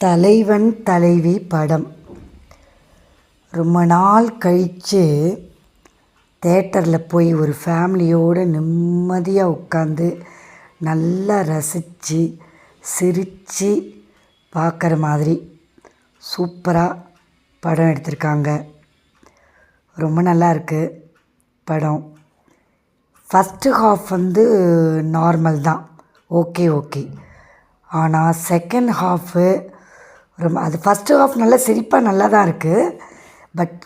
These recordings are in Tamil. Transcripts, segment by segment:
தலைவன் தலைவி படம் ரொம்ப நாள் கழித்து தேட்டரில் போய் ஒரு ஃபேமிலியோடு நிம்மதியாக உட்காந்து நல்லா ரசித்து சிரித்து பார்க்குற மாதிரி சூப்பராக படம் எடுத்திருக்காங்க. ரொம்ப நல்லா இருக்குது படம். ஃபஸ்ட்டு ஹாஃப் நார்மல் தான், ஓகே. ஆனால் செகண்ட் ஹாஃபு ரொம்ப அது ஃபஸ்ட்டு ஹாஃப் நல்லா சிரிப்பாக நல்லா தான் இருக்குது. But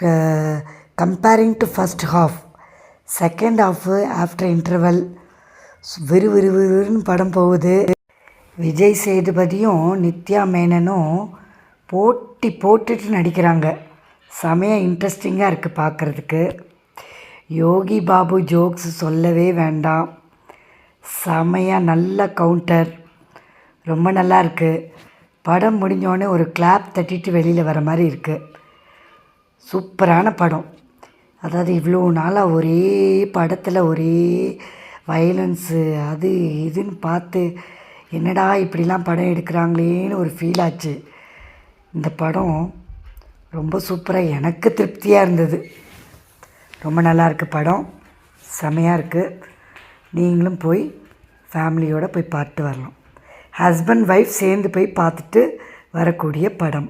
comparing to first half second half after interval விறுவிறுன்னு படம் போகுது. விஜய் சேதுபதியும் நித்யா மேனனும் போட்டி போட்டுட்டு நடிக்கிறாங்க. செமையாக இன்ட்ரெஸ்டிங்காக இருக்குது பார்க்குறதுக்கு. யோகி பாபு ஜோக்ஸ் சொல்லவே வேண்டாம், செமையாக நல்ல கவுண்டர், ரொம்ப நல்லா இருக்குது. படம் முடிஞ்சோடனே ஒரு கிளாப் தட்டிட்டு வெளியில் வர மாதிரி இருக்குது. சூப்பரான படம். அதாவது இவ்வளோ நாளாக ஒரே படத்தில் ஒரே வயலன்ஸு அது இதுன்னு பார்த்து என்னடா இப்படிலாம் படம் எடுக்கிறாங்களேன்னு ஒரு ஃபீல் ஆச்சு. இந்த படம் ரொம்ப சூப்பராக எனக்கு திருப்தியாக இருந்தது. ரொம்ப நல்லா இருக்குது படம், செமையாக இருக்குது. நீங்களும் போய் ஃபேமிலியோடு போய் பார்த்துட்டு வரலாம். ஹஸ்பண்ட் ஒய்ஃப் சேர்ந்து போய் பார்த்துட்டு வரக்கூடிய படம்.